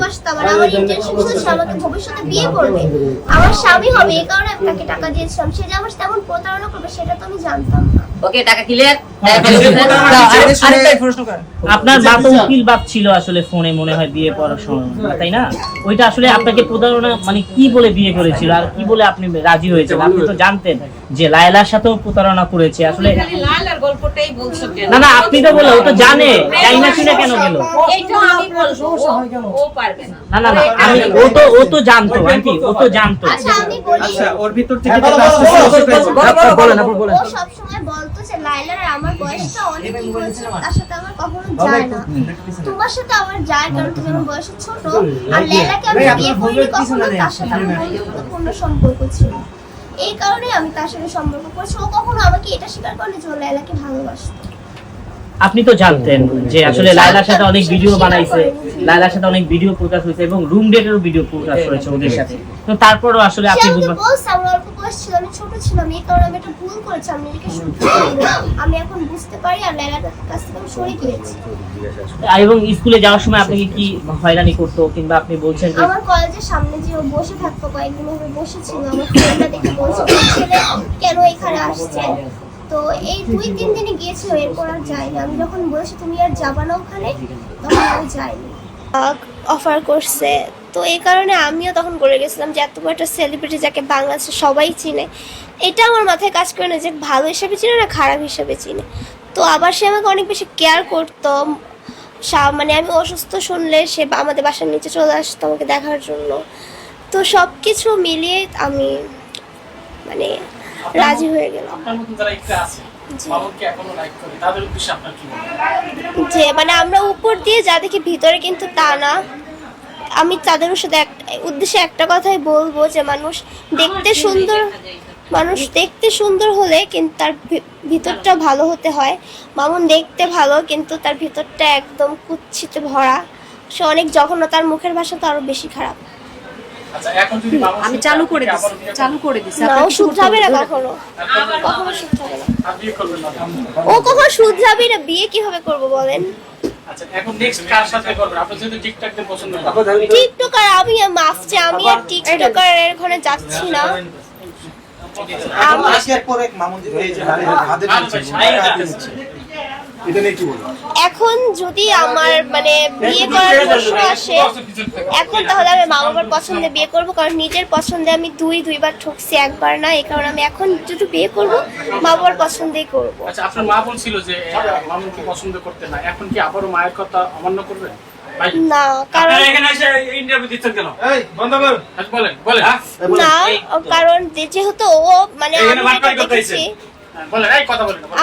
ভালোবাসতাম আর আমার ইন্টেনশন ছিল সে আমাকে ভবিষ্যতে বিয়ে করবে, আমার স্বামী হবে, এই কারণে আমি তাকে টাকা দিয়েছিলাম। সে যে আমার তেমন প্রতারণা করবে সেটা তো আমি জানতাম না। ওকে, টাকা ক্লিয়ার। আপনার মা তো উকিল বাপ ছিল আসলে ফোনে মনে হয় বিয়ে করার সময়, তাই না? ওইটা আসলে আপনাকে প্রতারণা মানে কি বলে বিয়ে করেছিল আর কি বলে আপনি রাজি হয়েছেন? আপনি তো জানতেন যে লায়লার সাথেও প্রতারণা করেছে আসলে। লায়লার গল্পটাই বলছো কেন? না না, আপনি তো বলে ও তো জানে, তাই না? শুনে কেন গেল? এইটা আমি বলবো, ও পারবে না। না না না, আমি ও তো জানতো আন্টি, ও তো জানতো। আচ্ছা আমি বলি, আচ্ছা ওর ভিতর থেকে যেটা বলেন আপনি বলেন। ও সব সময় বলতো যে লাইলার আর আমার বয়সটা অনেক ইকুয়াল ছিল, তার সাথে আমার কখনো যায় না। তোমার সাথে আমার যায় কারণ তুমি আমার বয়সে ছোট, আর লাইলাকে আমি বিয়ে করিনি কখনো, তার সাথে আমার বন্ধুত্বপূর্ণ সম্পর্ক ছিল। এই কারণে আমি তার সাথে সম্পর্ক করেছি। ও কখনো আমাকে এটা স্বীকার করেনি যে ও লাইলাকে ভালোবাসতো। আপনি তো জানতেন যে আসলে লায়লার সাথে অনেক ভিডিও বানাইছে, লায়লার সাথে অনেক ভিডিও প্রকাশ হয়েছে এবং রুম ডেটেরও ভিডিও প্রকাশ হয়েছে ওদের সাথে, তো তারপরও আসলে আপনি বুঝবেন। আমার অল্প বয়স ছিল, আমি ছোট ছিলাম, এই কারণে আমি একটা ভুল করেছি, আমি নিজেকে শুধরে আমি এখন বুঝতে পারি আর লায়লার কাছ থেকে আমি সরে গিয়েছি। এবং স্কুলে যাওয়ার সময় আপনাকে কি হয়রানি করতো কিংবা আপনি বলছেন যে আমার কলেজের সামনে যে ও বসে থাকতো, কয়েকদিন ধরে বসেছিল, আমার ফ্রেন্ডরা দেখে বলছে ছেলে কেন এখানে আসছে। তো এই 2-3 দিনে গিয়েছিল, এরপর আর যাইনি। আমি যখন বলেছি তুমি আর যাবা না ওখানে, তখন আমি যাইনি। অফার করছে, তো এই কারণে আমিও তখন বলে গেছিলাম যে এত বড় একটা সেলিব্রিটি যাকে বাংলাদেশে সবাই চিনে, এটা আমার মাথায় কাজ করে না যে ভালো হিসেবে চিনে না খারাপ হিসেবে চিনে। তো আবার সে আমাকে অনেক বেশি কেয়ার করতো, মানে আমি অসুস্থ শুনলে সে আমাদের বাসার নিচে চলে আসতো আমাকে দেখার জন্য। তো সব কিছু মিলিয়ে আমি মানে রাজি হয়ে গেলাম। যে মানে আমরা উপর দিয়ে যা দেখি ভিতরে কিন্তু তা না। আমি তাদের উদ্দেশ্যে একটা কথাই বলবো যে মানুষ দেখতে সুন্দর হলে কিন্তু তার ভিতরটা ভালো হতে হয়। মামুন দেখতে ভালো কিন্তু তার ভিতরটা একদম কুৎসিতে ভরা, সে অনেক জঘন্য, তার মুখের ভাষা তো আরো বেশি খারাপ। আমি চালু করে দিছি। না, ও শুধরাবে না, কখনো শুধরাবে না। ও কখনো শুধরাবে না। বিয়ে কিভাবে করবো বলেন? আচ্ছা এখন নেক্সট কার সাথে করবেন? আপনি যদি টিকটকদের পছন্দ করেন। টিকটকার আমি মাফছে, আমি আর টিকটকারের ওখানে যাচ্ছি না। এখন যদি আমার মানে বিয়ে করার প্রশ্ন আসে এখন, তাহলে আমি মা বাবার পছন্দে বিয়ে করবো, কারণ নিজের পছন্দে আমি দুইবার ঠকছি, একবার না। এই কারণে আমি এখন যদি বিয়ে করবো মা বাবার পছন্দেই করবো। আচ্ছা আপনার মা বলছিল যে মামুনকে পছন্দ করতে না, এখন কি আবারও মায়ের কথা অমান্য করবেন? না, কারণ না, কারণ যেহেতু ও মানে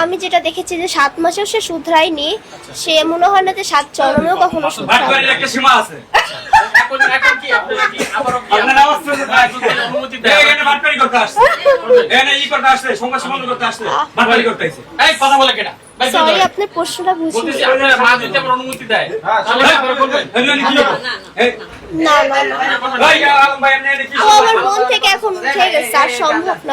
আমি যেটা দেখেছি যে 7 মাসেও সে শুধরায়নি, সে মনে হয় না যে 7 জন্মেও কখনো শুধরাবে। সরি, আপনার প্রশ্নটা বুঝিনি। না, ও আমার মন থেকে এখন উঠে গেছে, আর সম্ভব না।